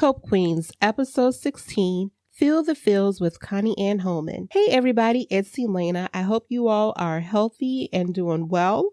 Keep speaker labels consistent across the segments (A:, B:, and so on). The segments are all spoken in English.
A: Cope Queens, episode 16, Feel the Feels with Connie and Holman. Hey everybody, it's Elena. I hope you all are healthy and doing well.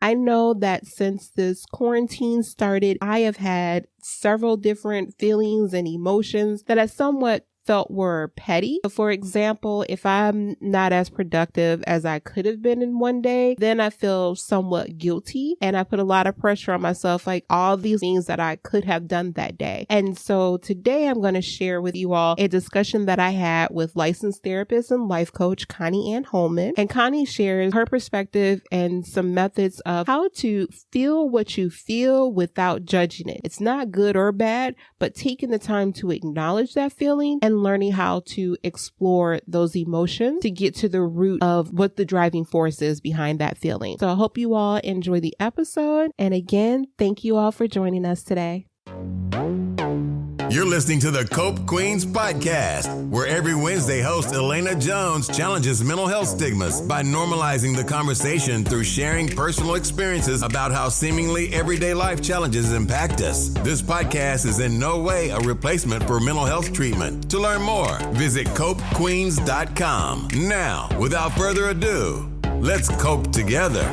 A: I know that since this quarantine started, I have had several different feelings and emotions that I somewhat felt were petty. For example, if I'm not as productive as I could have been in one day, then I feel somewhat guilty and I put a lot of pressure on myself, like all these things that I could have done that day. And so today I'm going to share with you all a discussion that I had with licensed therapist and life coach Connie and Holman. And Connie shares her perspective and some methods of how to feel what you feel without judging it. It's not good or bad, but taking the time to acknowledge that feeling and learning how to explore those emotions to get to the root of what the driving force is behind that feeling. So I hope you all enjoy the episode. And again, thank you all for joining us today.
B: You're listening to the Cope Queens podcast, where every Wednesday host Elena Jones challenges mental health stigmas by normalizing the conversation through sharing personal experiences about how seemingly everyday life challenges impact us. This podcast is in no way a replacement for mental health treatment. To learn more, visit copequeens.com. Now, without further ado, let's cope together.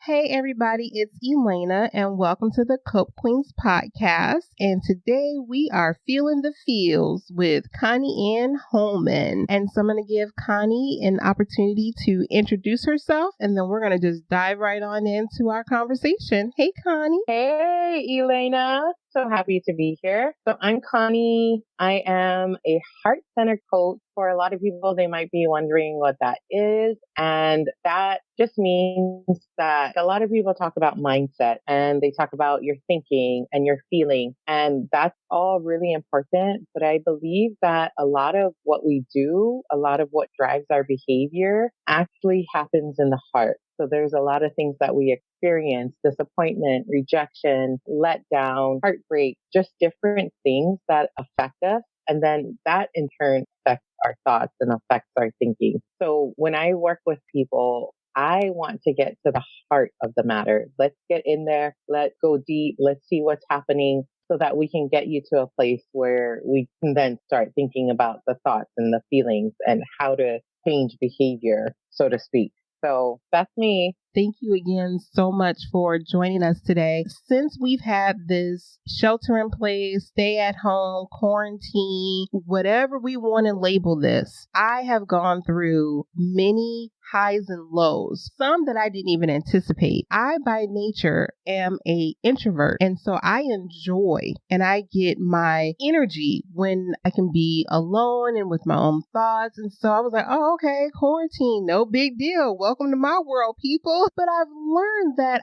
A: Hey everybody, it's Elena and welcome to the Cope Queens podcast. And today we are feeling the feels with Connie and Holman. And so I'm going to give Connie an opportunity to introduce herself and then we're going to just dive right on into our conversation. Hey Connie.
C: Hey Elena. So happy to be here. So I'm Connie. I am a heart-centered coach. For a lot of people, they might be wondering what that is. And that just means that a lot of people talk about mindset and they talk about your thinking and your feeling. And that's all really important. But I believe that a lot of what we do, a lot of what drives our behavior actually happens in the heart. So there's a lot of things that we experience: disappointment, rejection, letdown, heartbreak, just different things that affect us. And then that in turn affects our thoughts and affects our thinking. So when I work with people, I want to get to the heart of the matter. Let's get in there. Let's go deep. Let's see what's happening so that we can get you to a place where we can then start thinking about the thoughts and the feelings and how to change behavior, so to speak. So that's me.
A: Thank you again so much for joining us today. Since we've had this shelter in place, stay at home, quarantine, whatever we want to label this, I have gone through many highs and lows, some that I didn't even anticipate. I, by nature, am an introvert, and so I enjoy and I get my energy when I can be alone and with my own thoughts. And so I was like, oh, okay, quarantine, no big deal. Welcome to my world, people. But I've learned that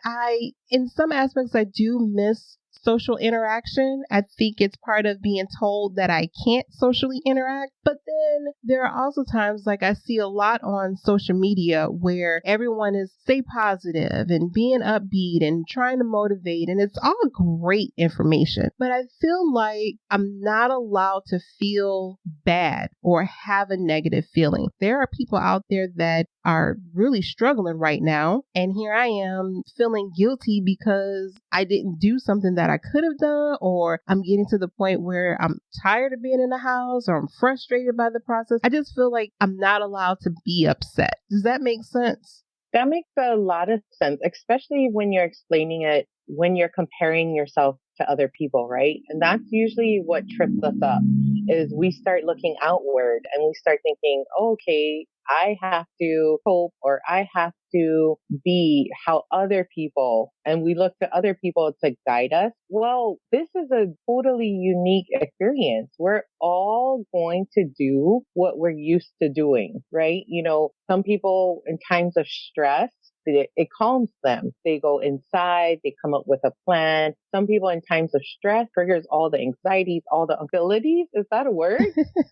A: in some aspects, I do miss social interaction. I think it's part of being told that I can't socially interact. But then there are also times, like I see a lot on social media where everyone is stay positive and being upbeat and trying to motivate. And it's all great information. But I feel like I'm not allowed to feel bad or have a negative feeling. There are people out there that are really struggling right now. And here I am feeling guilty because I didn't do something that I could have done, or I'm getting to the point where I'm tired of being in the house or I'm frustrated by the process. I just feel like I'm not allowed to be upset. Does that make sense?
C: That makes a lot of sense, especially when you're explaining it, when you're comparing yourself to other people, right? And that's usually what trips us up, is we start looking outward and we start thinking, oh, okay, I have to cope or I have to be how other people, and we look to other people to guide us. Well, this is a totally unique experience. We're all going to do what we're used to doing, right? You know, some people in times of stress, it calms them. They go inside, they come up with a plan. Some people in times of stress triggers all the anxieties, all the abilities. Is that a word?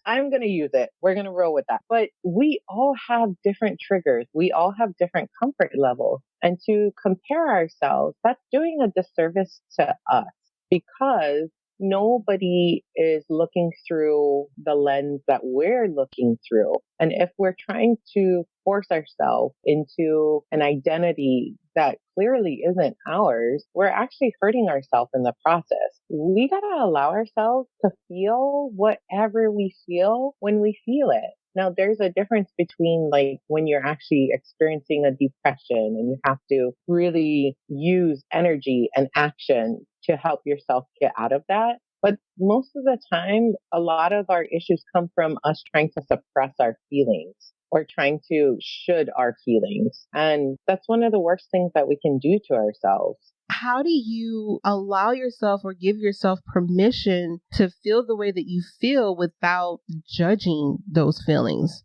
C: I'm going to use it. We're going to roll with that. But we all have different triggers. We all have different comfort levels. And to compare ourselves, that's doing a disservice to us, because nobody is looking through the lens that we're looking through. And if we're trying to force ourselves into an identity that clearly isn't ours, we're actually hurting ourselves in the process. We got to allow ourselves to feel whatever we feel when we feel it. Now, there's a difference between like when you're actually experiencing a depression and you have to really use energy and action to help yourself get out of that. But most of the time, a lot of our issues come from us trying to suppress our feelings or trying to should our feelings. And that's one of the worst things that we can do to ourselves.
A: How do you allow yourself or give yourself permission to feel the way that you feel without judging those feelings?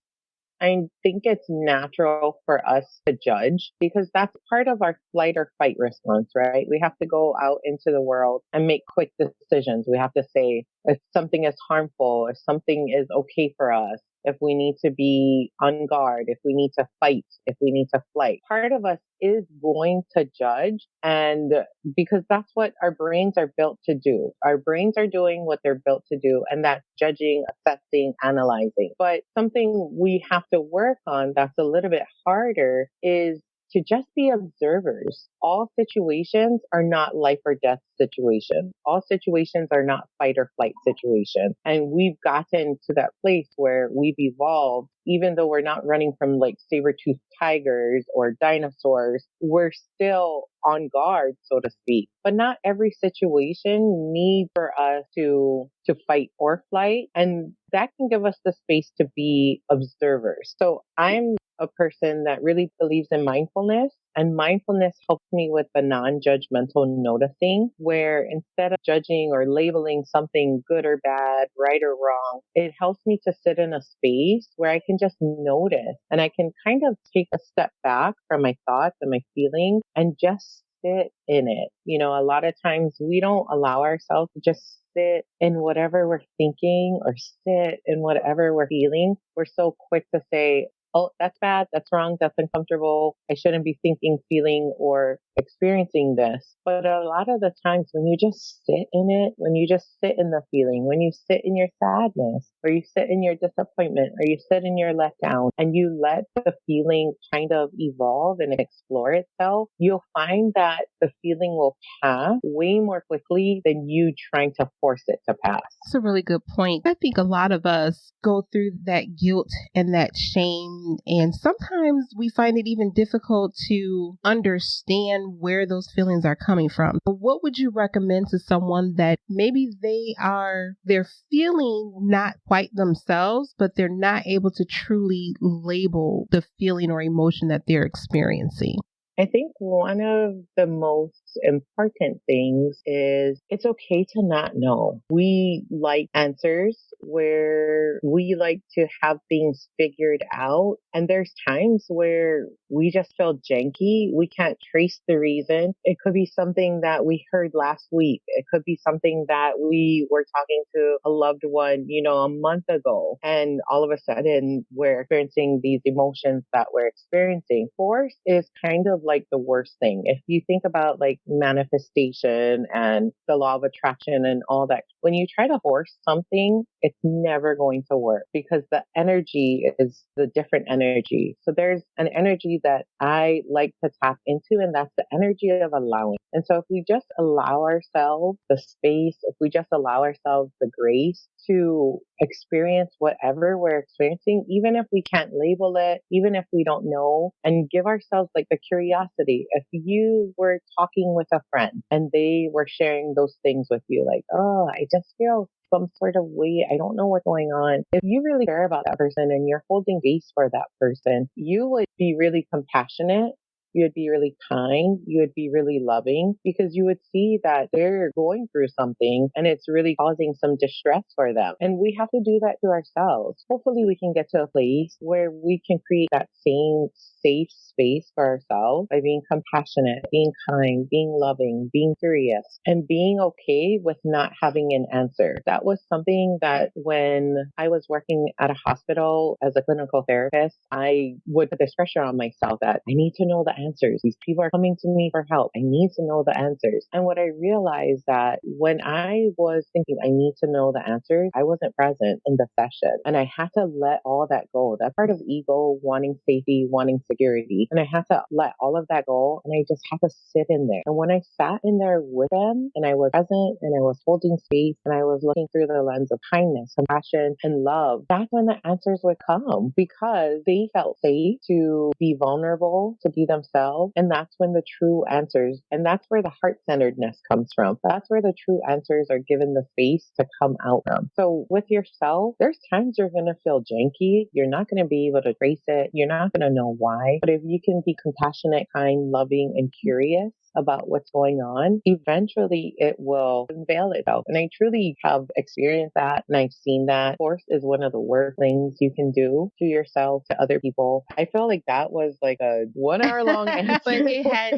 C: I think it's natural for us to judge because that's part of our flight or fight response, right? We have to go out into the world and make quick decisions. We have to say if something is harmful, if something is okay for us, if we need to be on guard, if we need to fight, if we need to flight. Part of us is going to judge, and because that's what our brains are built to do. Our brains are doing what they're built to do, and that's judging, assessing, analyzing. But something we have to work on that's a little bit harder is to just be observers. All situations are not life or death situations. All situations are not fight or flight situations. And we've gotten to that place where we've evolved, even though we're not running from like saber-toothed tigers or dinosaurs, we're still on guard, so to speak. But not every situation needs for us to fight or flight. And that can give us the space to be observers. So I'm a person that really believes in mindfulness, and mindfulness helps me with the non-judgmental noticing, where instead of judging or labeling something good or bad, right or wrong, it helps me to sit in a space where I can just notice and I can kind of take a step back from my thoughts and my feelings and just sit in it. You know, a lot of times we don't allow ourselves to just sit in whatever we're thinking or sit in whatever we're feeling. We're so quick to say, oh, that's bad, that's wrong, that's uncomfortable. I shouldn't be thinking, feeling, or experiencing this. But a lot of the times when you just sit in it, when you just sit in the feeling, when you sit in your sadness, or you sit in your disappointment, or you sit in your letdown, and you let the feeling kind of evolve and explore itself, you'll find that the feeling will pass way more quickly than you trying to force it to pass.
A: That's a really good point. I think a lot of us go through that guilt and that shame, and sometimes we find it even difficult to understand where those feelings are coming from. What would you recommend to someone that maybe they're feeling not quite themselves, but they're not able to truly label the feeling or emotion that they're experiencing?
C: I think one of the most important things is it's okay to not know. We like answers where we like to have things figured out. And there's times where we just feel janky. We can't trace the reason. It could be something that we heard last week. It could be something that we were talking to a loved one, a month ago. And all of a sudden we're experiencing these emotions that we're experiencing. Force is kind of like the worst thing. If you think about like manifestation and the law of attraction and all that, when you try to force something, it's never going to work because the energy is the different energy. So there's an energy that I like to tap into, and that's the energy of allowing. And so if we just allow ourselves the space, if we just allow ourselves the grace to experience whatever we're experiencing, even if we can't label it, even if we don't know, and give ourselves like the curiosity. If you were talking with a friend and they were sharing those things with you, like, oh, I just feel some sort of way, I don't know what's going on. If you really care about that person and you're holding space for that person, you would be really compassionate. You would be really kind. You would be really loving because you would see that they're going through something and it's really causing some distress for them. And we have to do that to ourselves. Hopefully we can get to a place where we can create that same safe space for ourselves by being compassionate, being kind, being loving, being curious, and being okay with not having an answer. That was something that when I was working at a hospital as a clinical therapist, I would put this pressure on myself that I need to know the answers. These people are coming to me for help. I need to know the answers. And what I realized that when I was thinking I need to know the answers, I wasn't present in the session. And I had to let all that go. That part of ego, wanting safety, wanting security. And I had to let all of that go. And I just had to sit in there. And when I sat in there with them and I was present and I was holding space and I was looking through the lens of kindness, compassion, and love, that's when the answers would come because they felt safe to be vulnerable, to be themselves. And that's when the true answers, and that's where the heart-centeredness comes from. That's where the true answers are given the space to come out from. So with yourself, there's times you're going to feel janky. You're not going to be able to trace it. You're not going to know why. But if you can be compassionate, kind, loving, and curious about what's going on, eventually it will unveil itself. And I truly have experienced that and I've seen that. Force is one of the worst things you can do to yourself, to other people. I feel like that was like a 1 hour long answer.
A: But it had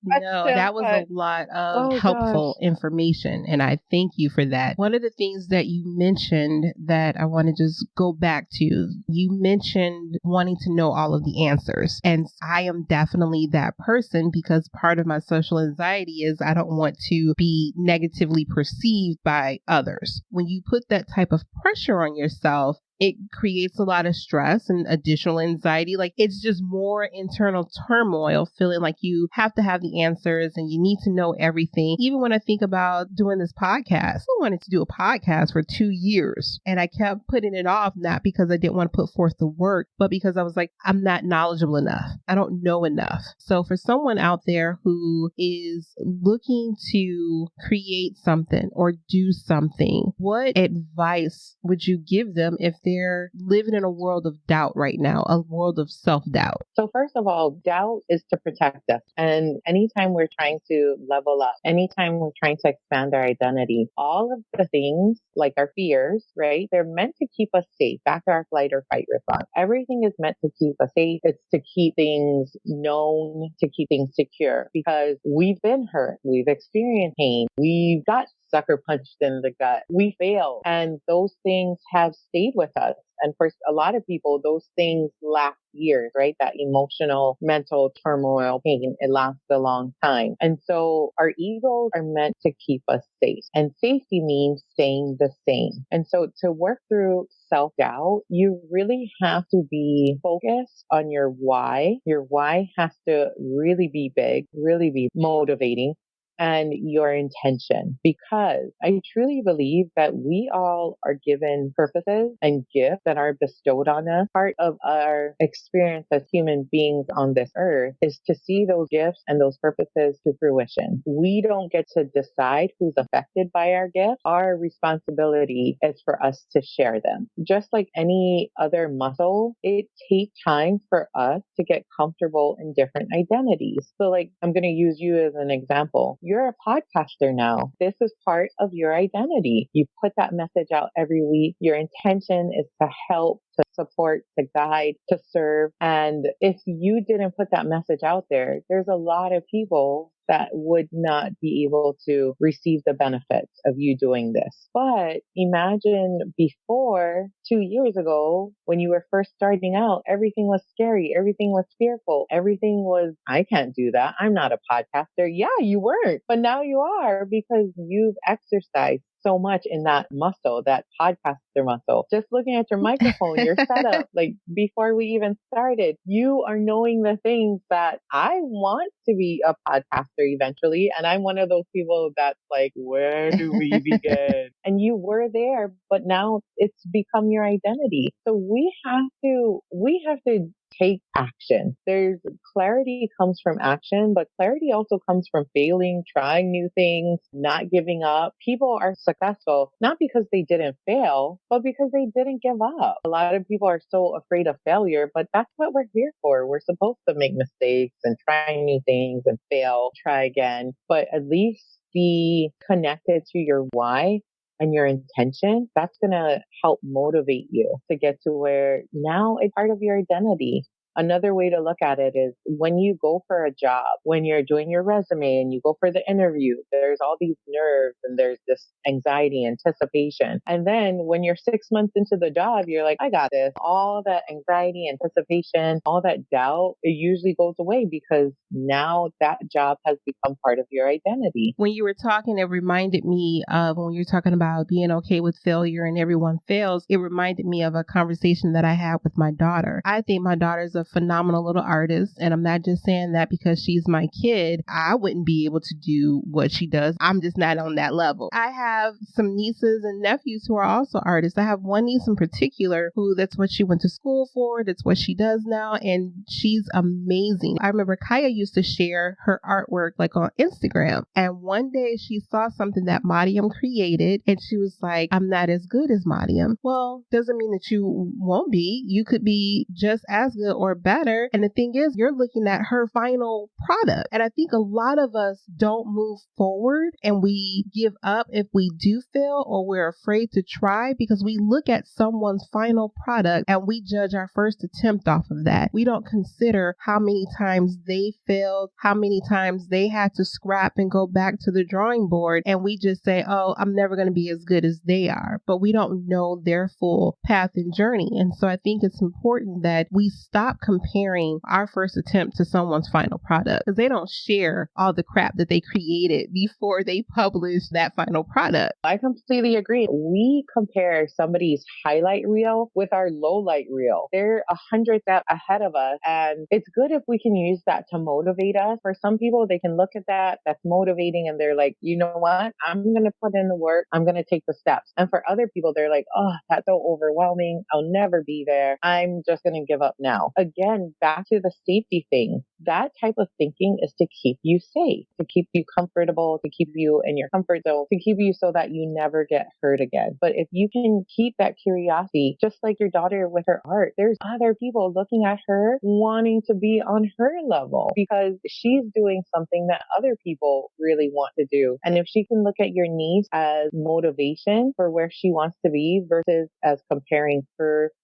A: no, that was a lot of helpful information. And I thank you for that. One of the things that you mentioned that I want to just go back to, you mentioned wanting to know all of the answers. And I am definitely that person because part of my social anxiety is I don't want to be negatively perceived by others. When you put that type of pressure on yourself, it creates a lot of stress and additional anxiety. Like it's just more internal turmoil, feeling like you have to have the answers and you need to know everything. Even when I think about doing this podcast, I wanted to do a podcast for 2 years and I kept putting it off, not because I didn't want to put forth the work, but because I was like, I'm not knowledgeable enough. I don't know enough. So for someone out there who is looking to create something or do something, what advice would you give them if they're living in a world of doubt right now, a world of self-doubt?
C: So first of all, doubt is to protect us. And anytime we're trying to level up, anytime we're trying to expand our identity, all of the things like our fears, right? They're meant to keep us safe, back to our flight or fight response. Everything is meant to keep us safe. It's to keep things known, to keep things secure because we've been hurt. We've experienced pain. We've got sucker punched in the gut. We failed. And those things have stayed with us. And for a lot of people, those things last years, right? That emotional, mental turmoil, pain, it lasts a long time. And so our egos are meant to keep us safe. And safety means staying the same. And so to work through self-doubt, you really have to be focused on your why. Your why has to really be big, really be motivating. And your intention, because I truly believe that we all are given purposes and gifts that are bestowed on us. Part of our experience as human beings on this earth is to see those gifts and those purposes to fruition. We don't get to decide who's affected by our gifts. Our responsibility is for us to share them. Just like any other muscle, it takes time for us to get comfortable in different identities. So like, I'm going to use you as an example. You're a podcaster now. This is part of your identity. You put that message out every week. Your intention is to help, to support, to guide, to serve. And if you didn't put that message out there, there's a lot of people that would not be able to receive the benefits of you doing this. But imagine before 2 years ago, when you were first starting out, everything was scary. Everything was fearful. Everything was, I can't do that. I'm not a podcaster. Yeah, you weren't, but now you are because you've exercised so much in that muscle, that podcaster muscle. Just looking at your microphone, your setup, like before we even started, you are knowing the things that I want to be a podcaster eventually. And I'm one of those people that's like, where do we begin? And you were there, but now it's become your identity. So we have to take action. There's clarity comes from action, but clarity also comes from failing, trying new things, not giving up. People are successful not because they didn't fail, but because they didn't give up. A lot of people are so afraid of failure, but that's what we're here for. We're supposed to make mistakes and try new things and fail, try again, but at least be connected to your why and your intention. That's going to help motivate you to get to where now it's part of your identity. Another way to look at it is when you go for a job, when you're doing your resume and you go for the interview, there's all these nerves and there's this anxiety, anticipation. And then when you're 6 months into the job, you're like, I got this. All that anxiety, anticipation, all that doubt, it usually goes away because now that job has become part of your identity.
A: When you were talking, it reminded me of when you were talking about being okay with failure and everyone fails. It reminded me of a conversation that I had with my daughter. I think my daughter's a phenomenal little artist, and I'm not just saying that because she's my kid. I wouldn't be able to do what she does. I'm just not on that level. I have some nieces and nephews who are also artists. I have one niece in particular who that's what she went to school for. That's what she does now, and she's amazing. I remember Kaya used to share her artwork like on Instagram, and one day she saw something that Madiam created, and she was like, I'm not as good as Madiam. Well, doesn't mean that you won't be. You could be just as good or better. And the thing is, you're looking at her final product. And I think a lot of us don't move forward and we give up if we do fail, or we're afraid to try because we look at someone's final product and we judge our first attempt off of that. We don't consider how many times they failed, how many times they had to scrap and go back to the drawing board. And we just say, oh, I'm never going to be as good as they are. But we don't know their full path and journey. And so I think it's important that we stop comparing our first attempt to someone's final product, because they don't share all the crap that they created before they publish that final product.
C: I completely agree. We compare somebody's highlight reel with our low light reel. They're 100 steps ahead of us. And it's good if we can use that to motivate us. For some people, they can look at that's motivating, and they're like, you know what? I'm going to put in the work. I'm going to take the steps. And for other people, they're like, oh, that's so overwhelming. I'll never be there. I'm just going to give up now. Again, back to the safety thing. That type of thinking is to keep you safe, to keep you comfortable, to keep you in your comfort zone, to keep you so that you never get hurt again. But if you can keep that curiosity, just like your daughter with her art, there's other people looking at her wanting to be on her level because she's doing something that other people really want to do. And if she can look at your niece as motivation for where she wants to be versus as comparing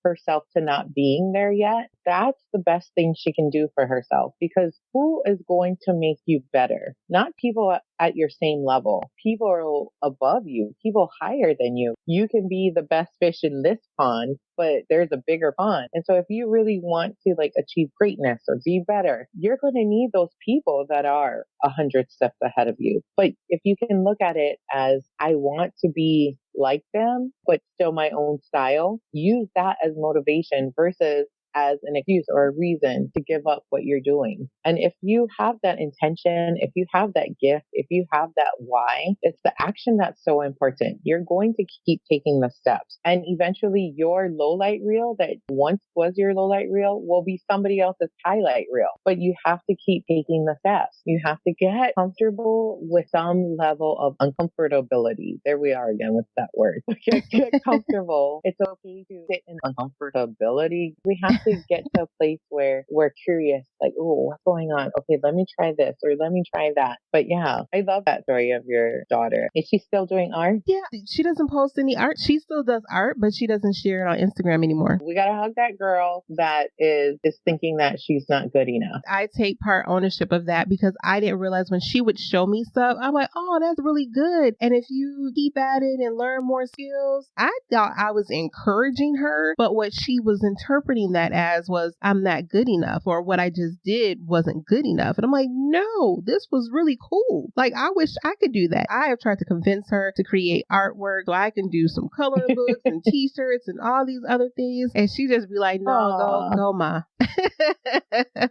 C: herself to not being there yet, that's the best thing she can do for herself, because who is going to make you better? Not people at your same level. People above you, people higher than you. You can be the best fish in this pond, but there's a bigger pond. And so if you really want to achieve greatness or be better, you're going to need those people that are 100 steps ahead of you. But if you can look at it as, I want to be like them, but still my own style, use that as motivation versus as an excuse or a reason to give up what you're doing. And if you have that intention, if you have that gift, if you have that why, it's the action that's so important. You're going to keep taking the steps. And eventually your low light reel that once was your low light reel will be somebody else's highlight reel. But you have to keep taking the steps. You have to get comfortable with some level of uncomfortability. There we are again with that word. Get comfortable. It's okay to sit in uncomfortability. We have to get to a place where we're curious, like, oh, what's going on? Okay, let me try this or let me try that. But yeah, I love that story of your daughter. Is she still doing art?
A: Yeah, she doesn't post any art. She still does art, but she doesn't share it on Instagram anymore.
C: We gotta hug that girl that is thinking that she's not good enough.
A: I take part ownership of that because I didn't realize when she would show me stuff, I'm like, oh, that's really good. And if you keep at it and learn more skills, I thought I was encouraging her, but what she was interpreting that as was, I'm not good enough, or what I just did wasn't good enough. And I'm like, no, this was really cool. Like, I wish I could do that. I have tried to convince her to create artwork so I can do some coloring books and t-shirts and all these other things. And she just be like, no, go, ma.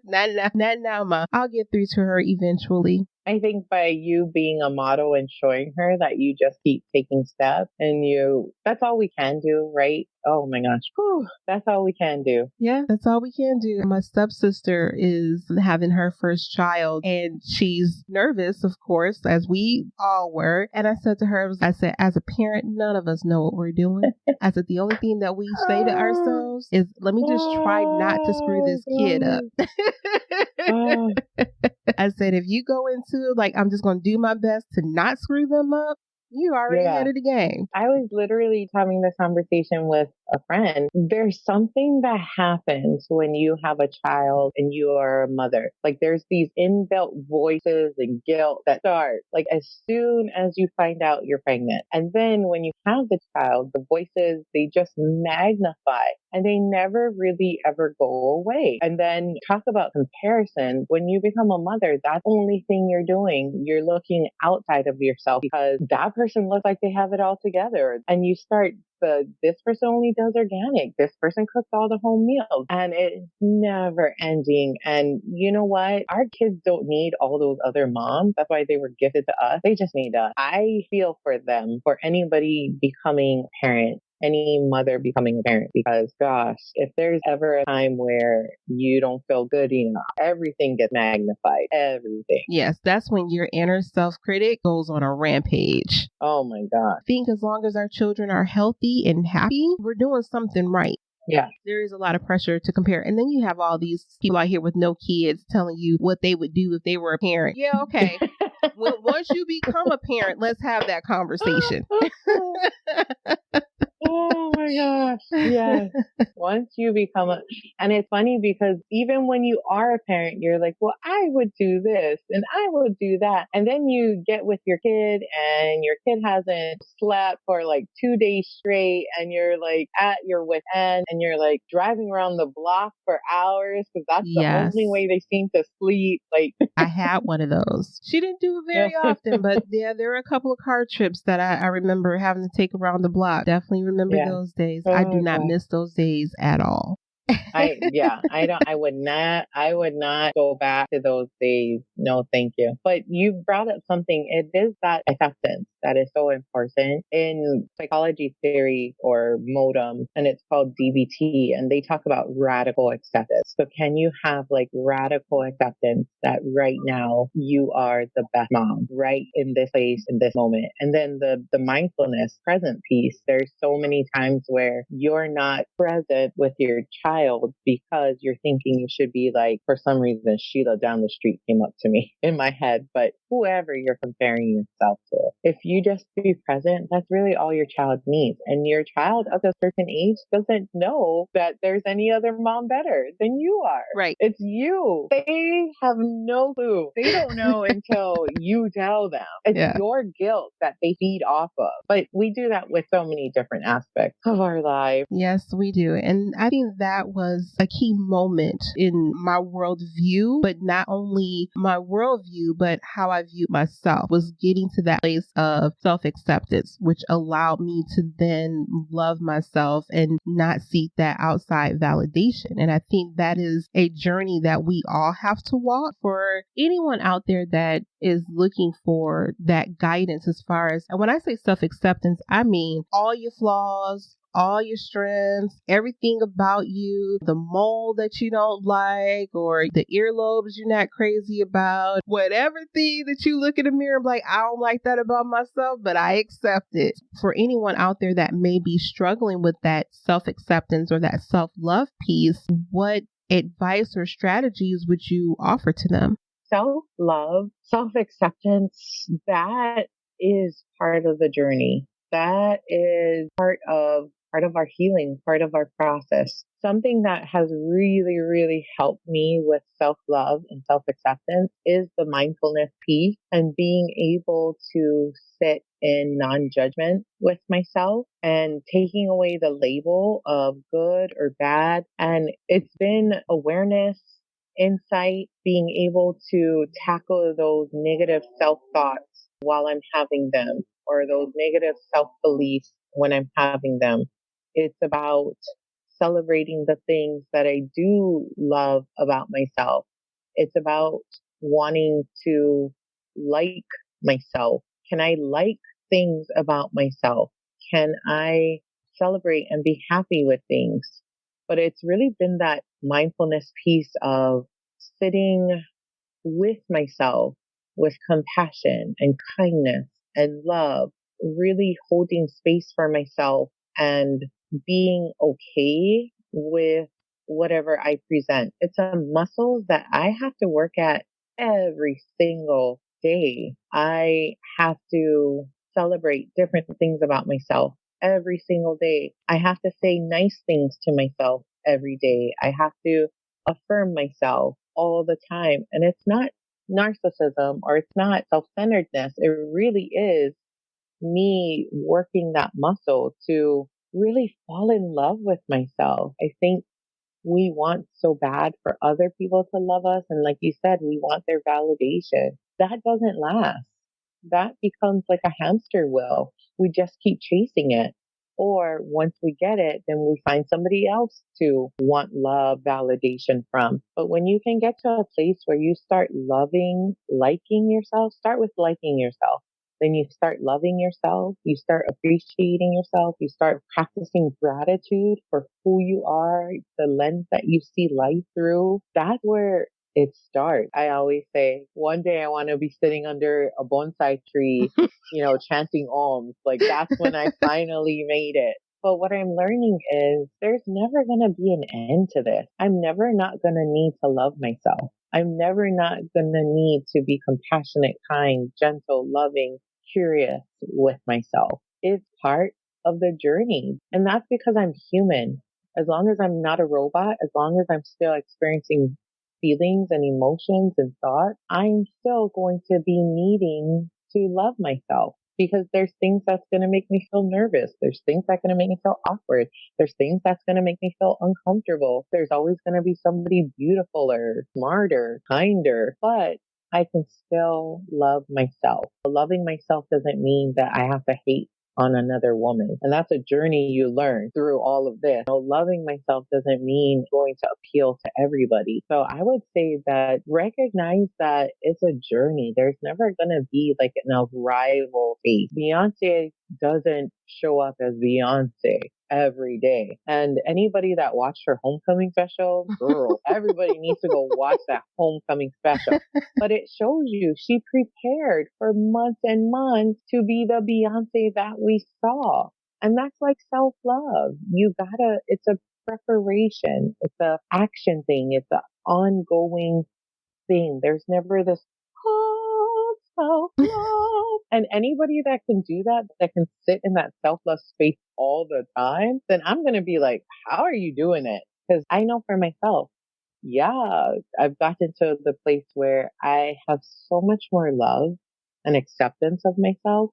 A: not now, ma. I'll get through to her eventually.
C: I think by you being a model and showing her that you just keep taking steps and that's all we can do, right? Oh my gosh. Whew, that's all we can do.
A: Yeah, that's all we can do. My stepsister is having her first child and she's nervous, of course, as we all were. And I said to her, as a parent, none of us know what we're doing. I said, the only thing that we say to ourselves is, let me just try not to screw this kid up. I said, if you go into I'm just going to do my best to not screw them up, you already ahead of the game.
C: I was literally having this conversation with a friend, there's something that happens when you have a child and you are a mother. Like there's these inbuilt voices and guilt that start like as soon as you find out you're pregnant. And then when you have the child, the voices, they just magnify and they never really ever go away. And then talk about comparison. When you become a mother, that's the only thing you're doing. You're looking outside of yourself because that person looks like they have it all together. And you start this person only does organic. This person cooks all the home meals and it's never ending. And you know what? Our kids don't need all those other moms. That's why they were gifted to us. They just need us. I feel for them, for anybody becoming a parent, any mother becoming a parent, because gosh, if there's ever a time where you don't feel good enough, everything gets magnified, everything.
A: Yes, that's when your inner self-critic goes on a rampage.
C: Oh my God.
A: I think as long as our children are healthy and happy, we're doing something right.
C: Yeah.
A: There is a lot of pressure to compare. And then you have all these people out here with no kids telling you what they would do if they were a parent. Yeah, okay. Once you become a parent, let's have that conversation.
C: Oh my gosh. Yes. Once you become and it's funny because even when you are a parent, you're like, well, I would do this and I would do that. And then you get with your kid and your kid hasn't slept for like 2 days straight and you're like at your wit's end and you're like driving around the block for hours because that's the only way they seem to sleep. Like
A: I had one of those. She didn't do it very often, but yeah, there were a couple of car trips that I remember having to take around the block. Definitely remember those days. I do not miss those days at all.
C: I would not go back to those days. No, thank you. But you brought up something. It is that acceptance that is so important in psychology theory or modem, and it's called DBT, and they talk about radical acceptance. So can you have like radical acceptance that right now you are the best mom, right in this place, in this moment? And then the mindfulness present piece, there's so many times where you're not present with your child because you're thinking you should be like, for some reason, Sheila down the street came up to me in my head, but whoever you're comparing yourself to, if you just be present, that's really all your child needs. And your child of a certain age doesn't know that there's any other mom better than you are.
A: Right.
C: It's you. They have no clue. They don't know until you tell them. It's your guilt that they feed off of. But we do that with so many different aspects of our life.
A: Yes, we do. And I think that was a key moment in my worldview, but not only my worldview, but how I viewed myself, was getting to that place of self-acceptance, which allowed me to then love myself and not seek that outside validation. And I think that is a journey that we all have to walk. For anyone out there that is looking for that guidance as far as, and when I say self-acceptance, I mean all your flaws, all your strengths, everything about you, the mole that you don't like, or the earlobes you're not crazy about, whatever thing that you look in the mirror and be like, I don't like that about myself, but I accept it. For anyone out there that may be struggling with that self-acceptance or that self-love piece, what advice or strategies would you offer to them?
C: Self-love, self-acceptance, that is part of the journey. That is part of our healing, part of our process. Something that has really, really helped me with self-love and self-acceptance is the mindfulness piece and being able to sit in non-judgment with myself and taking away the label of good or bad. And it's been awareness, insight, being able to tackle those negative self-thoughts while I'm having them, or those negative self-beliefs when I'm having them. It's about celebrating the things that I do love about myself. It's about wanting to like myself. Can I like things about myself? Can I celebrate and be happy with things? But it's really been that mindfulness piece of sitting with myself with compassion and kindness and love, really holding space for myself and being okay with whatever I present. It's a muscle that I have to work at every single day. I have to celebrate different things about myself every single day. I have to say nice things to myself every day. I have to affirm myself all the time. And it's not narcissism or it's not self-centeredness. It really is me working that muscle to really fall in love with myself. I think we want so bad for other people to love us. And like you said, we want their validation. That doesn't last. That becomes like a hamster wheel. We just keep chasing it. Or once we get it, then we find somebody else to want love, validation from. But when you can get to a place where you start loving, liking yourself, start with liking yourself. Then you start loving yourself, you start appreciating yourself, you start practicing gratitude for who you are, the lens that you see life through. That's where it starts. I always say, one day I want to be sitting under a bonsai tree, chanting Oms. Like that's when I finally made it. But what I'm learning is there's never going to be an end to this. I'm never not going to need to love myself. I'm never not going to need to be compassionate, kind, gentle, loving, curious with myself. It's part of the journey. And that's because I'm human. As long as I'm not a robot, as long as I'm still experiencing feelings and emotions and thoughts, I'm still going to be needing to love myself. Because there's things that's going to make me feel nervous. There's things that's going to make me feel awkward. There's things that's going to make me feel uncomfortable. There's always going to be somebody beautifuler, smarter, kinder, but I can still love myself. Loving myself doesn't mean that I have to hate on another woman. And that's a journey you learn through all of this. Loving myself doesn't mean going to appeal to everybody. So I would say that recognize that it's a journey. There's never going to be like an arrival phase. Beyonce doesn't show up as Beyonce every day. And anybody that watched her homecoming special, girl, everybody needs to go watch that homecoming special. But it shows you she prepared for months and months to be the Beyonce that we saw. And that's like self-love. It's a preparation. It's a action thing. It's an ongoing thing. There's never this, self-love. And anybody that can do that can sit in that self-love space all the time, then I'm going to be like, how are you doing it? Because I know for myself, I've gotten to the place where I have so much more love and acceptance of myself,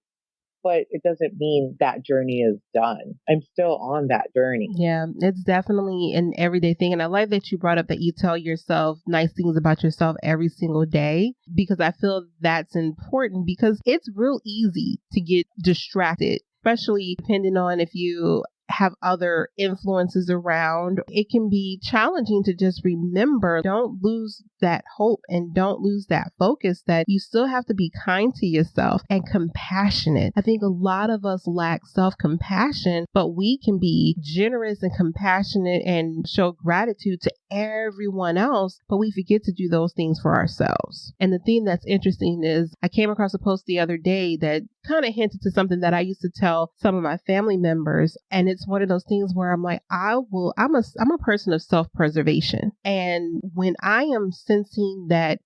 C: but it doesn't mean that journey is done. I'm still on that journey.
A: Yeah, it's definitely an everyday thing. And I like that you brought up that you tell yourself nice things about yourself every single day, because I feel that's important because it's real easy to get distracted, especially depending on if you have other influences around. It can be challenging to just remember, don't lose that hope and don't lose that focus that you still have to be kind to yourself and compassionate. I think a lot of us lack self-compassion, but we can be generous and compassionate and show gratitude to everyone else, but we forget to do those things for ourselves. And the thing that's interesting is I came across a post the other day that kind of hinted to something that I used to tell some of my family members. And it's one of those things where I'm like, I'm a person of self-preservation. And when I am sensing that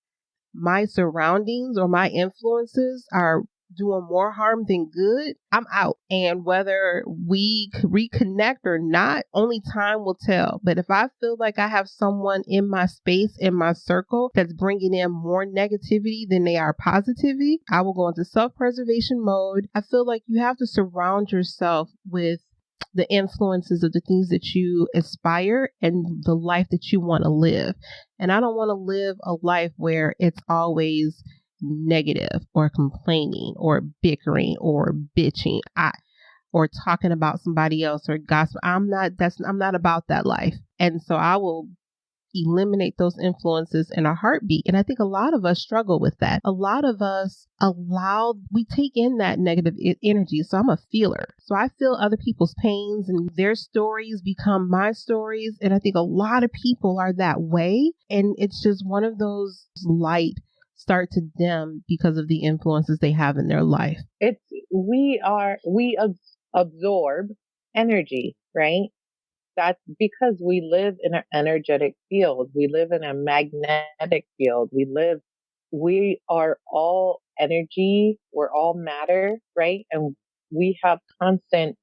A: my surroundings or my influences are doing more harm than good, I'm out. And whether we reconnect or not, only time will tell. But if I feel like I have someone in my space, in my circle, that's bringing in more negativity than they are positivity, I will go into self-preservation mode. I feel like you have to surround yourself with the influences of the things that you aspire and the life that you want to live. And I don't want to live a life where it's always negative or complaining or bickering or bitching or talking about somebody else or gossip. I'm not about that life. And so I will eliminate those influences in a heartbeat. And I think a lot of us struggle with that. A lot of us we take in that negative energy. So I'm a feeler. So I feel other people's pains and their stories become my stories. And I think a lot of people are that way. And it's just one of those light start to dim because of the influences they have in their life.
C: We absorb energy, right? That's because we live in an energetic field. We live in a magnetic field. We are all energy. We're all matter, right? And we have constant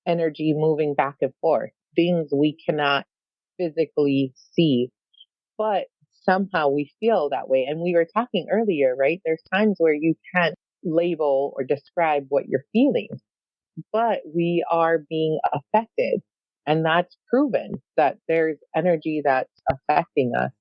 C: energy moving back and forth, things we cannot physically see, but somehow we feel that way. And we were talking earlier, right? There's times where you can't label or describe what you're feeling, but we are being affected. And that's proven that there's energy that's affecting us.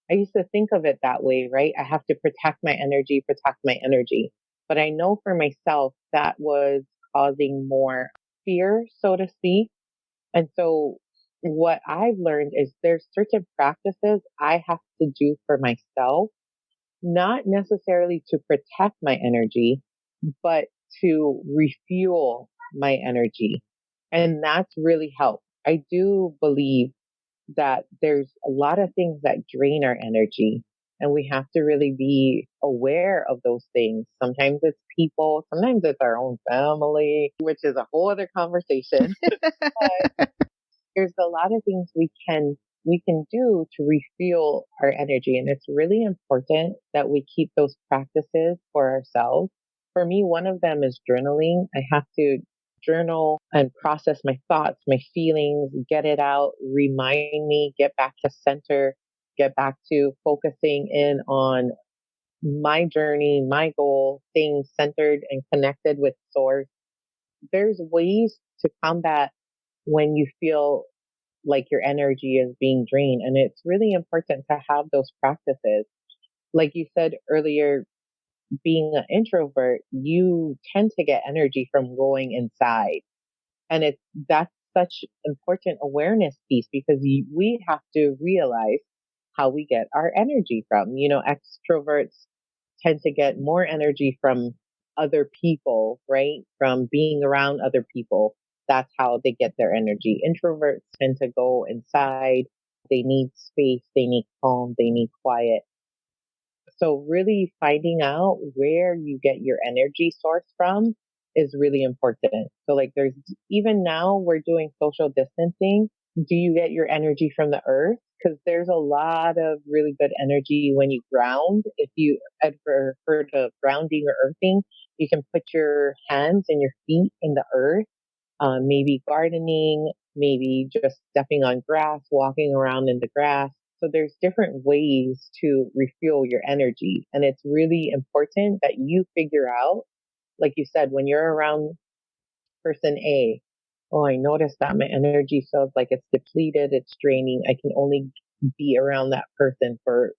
C: I used to think of it that way, right? I have to protect my energy, protect my energy. But I know for myself that was causing more fear, so to speak. And so what I've learned is there's certain practices I have to do for myself, not necessarily to protect my energy, but to refuel my energy. And that's really helped. I do believe that there's a lot of things that drain our energy, and we have to really be aware of those things. Sometimes it's people, sometimes it's our own family, which is a whole other conversation. But there's a lot of things we can do to refuel our energy. And it's really important that we keep those practices for ourselves. For me, one of them is journaling. I have to journal and process my thoughts, my feelings, get it out, remind me, get back to center, get back to focusing in on my journey, my goal, staying centered and connected with source. There's ways to combat when you feel like your energy is being drained. And it's really important to have those practices. Like you said earlier, being an introvert, you tend to get energy from going inside. And that's such important awareness piece because we have to realize how we get our energy from. Extroverts tend to get more energy from other people, right? From being around other people. That's how they get their energy. Introverts tend to go inside. They need space. They need calm. They need quiet. So really finding out where you get your energy source from is really important. So like there's even now we're doing social distancing. Do you get your energy from the earth? Because there's a lot of really good energy when you ground. If you ever heard of grounding or earthing, you can put your hands and your feet in the earth, maybe gardening, maybe just stepping on grass, walking around in the grass. So there's different ways to refuel your energy. And it's really important that you figure out, like you said, when you're around person A, oh, I noticed that my energy feels like it's depleted, it's draining. I can only be around that person for,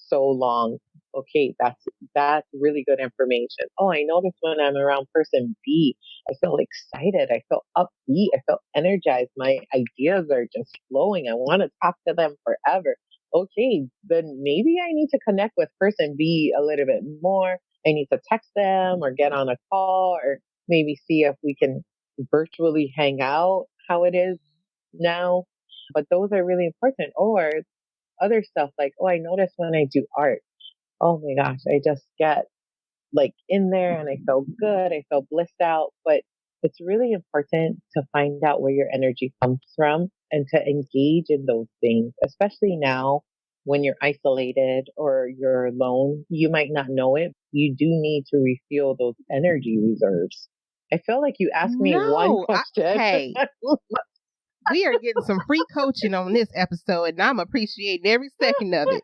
C: so long. Okay, that's really good information. Oh, I noticed when I'm around person B, I feel excited. I feel upbeat. I feel energized. My ideas are just flowing. I want to talk to them forever. Okay, then maybe I need to connect with person B a little bit more. I need to text them or get on a call or maybe see if we can virtually hang out how it is now. But those are really important. Or other stuff like, oh, I notice when I do art, oh my gosh, I just get like in there and I feel good. I feel blissed out. But it's really important to find out where your energy comes from and to engage in those things, especially now when you're isolated or you're alone. You might not know it. You do need to refuel those energy reserves. I feel like you asked me one
A: No,
C: question.
A: hey, we are getting some free coaching on this episode, and I'm appreciating every second of it.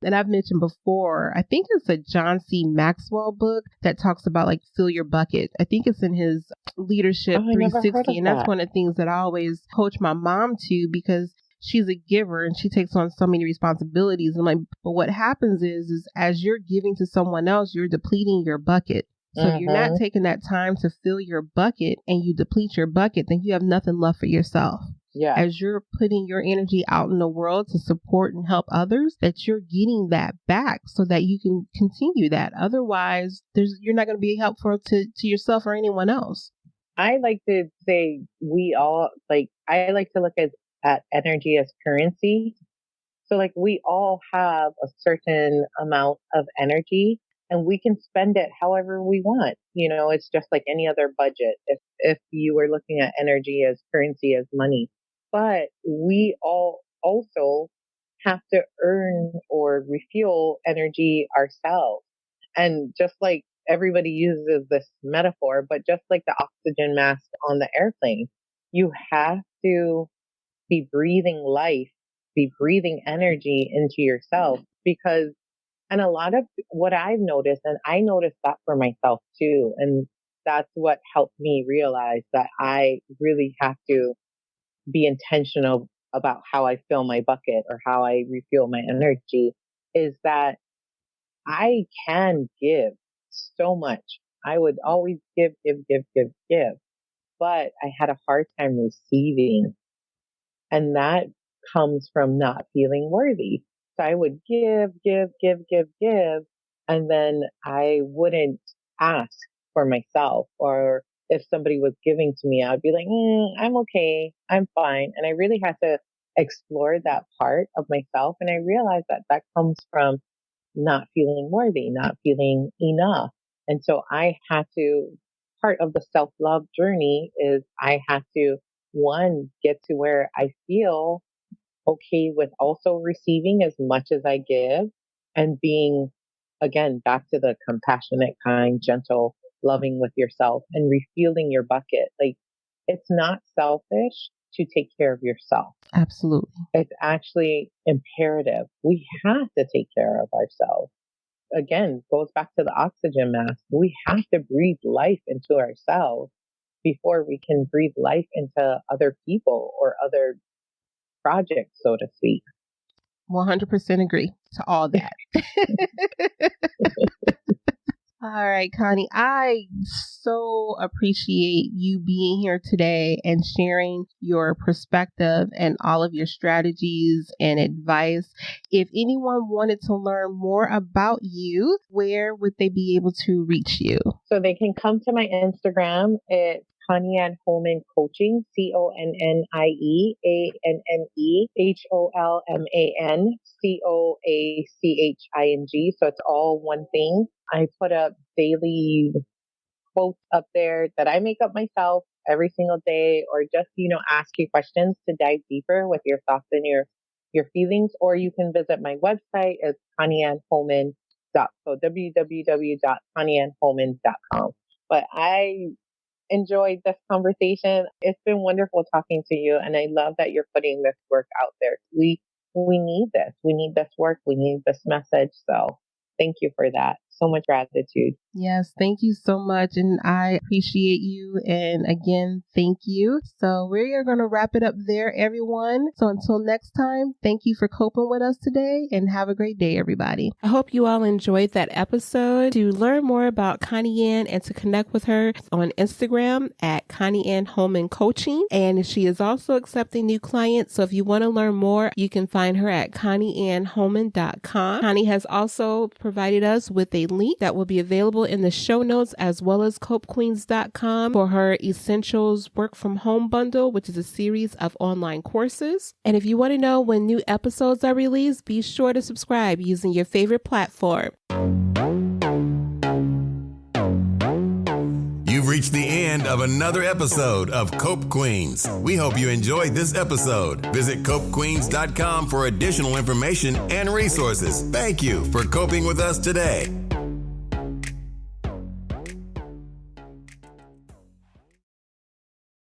A: And I've mentioned before, I think it's a John C. Maxwell book that talks about like fill your bucket. I think it's in his Leadership
C: I never heard
A: 360.
C: of
A: And that's
C: that.
A: one of the things that I always coach my mom to because she's a giver and she takes on so many responsibilities. And like, but what happens is as you're giving to someone else, you're depleting your bucket. So if you're not taking that time to fill your bucket and you deplete your bucket, then you have nothing left for yourself.
C: Yeah.
A: As you're putting your energy out in the world to support and help others, that you're getting that back so that you can continue that. Otherwise, you're not going to be helpful to yourself or anyone else.
C: I like to say I like to look at energy as currency. So like we all have a certain amount of energy and we can spend it however we want. It's just like any other budget. If you were looking at energy as currency, as money, but we all also have to earn or refuel energy ourselves. And just like everybody uses this metaphor, but just like the oxygen mask on the airplane, you have to be breathing life, be breathing energy into yourself because, and a lot of what I've noticed, and I noticed that for myself too, and that's what helped me realize that I really have to be intentional about how I fill my bucket or how I refuel my energy, is that I can give so much. I would always give, but I had a hard time receiving. And that comes from not feeling worthy. So I would give. And then I wouldn't ask for myself. Or if somebody was giving to me, I'd be like, I'm okay. I'm fine. And I really had to explore that part of myself. And I realized that that comes from not feeling worthy, not feeling enough. And so I had to, part of the self-love journey is I had to, one, get to where I feel okay with also receiving as much as I give and being, again, back to the compassionate, kind, gentle, loving with yourself and refueling your bucket. Like, it's not selfish to take care of yourself.
A: Absolutely.
C: It's actually imperative. We have to take care of ourselves. Again, goes back to the oxygen mask. We have to breathe life into ourselves before we can breathe life into other people or other projects, so to speak.
A: 100% agree to all that. All right, Connie, I so appreciate you being here today and sharing your perspective and all of your strategies and advice. If anyone wanted to learn more about you, where would they be able to reach you?
C: So they can come to my Instagram. It's Connie and Holman Coaching, ConnieAnneHolman, Coaching. So it's all one thing. I put up daily quotes up there that I make up myself every single day, or just, ask you questions to dive deeper with your thoughts and your feelings. Or you can visit my website. It's ConnieAnneHolman.com. So www.ConnieAnneHolman.com. But I enjoyed this conversation. It's been wonderful talking to you. And I love that you're putting this work out there. We need this. We need this work. We need this message. So thank you for that. So much gratitude.
A: Yes, thank you so much. And I appreciate you. And again, thank you. So we are going to wrap it up there, everyone. So until next time, thank you for coping with us today and have a great day, everybody. I hope you all enjoyed that episode. To learn more about Connie Ann and to connect with her on Instagram at Connie Ann Holman Coaching. And she is also accepting new clients. So if you want to learn more, you can find her at ConnieAnneHolman.com. Connie has also provided us with a link that will be available in the show notes, as well as copequeens.com for her Essentials Work From Home Bundle, which is a series of online courses. And if you want to know when new episodes are released, be sure to subscribe using your favorite platform.
B: You've reached the end of another episode of Cope Queens. We hope you enjoyed this episode. Visit copequeens.com for additional information and resources. Thank you for coping with us today.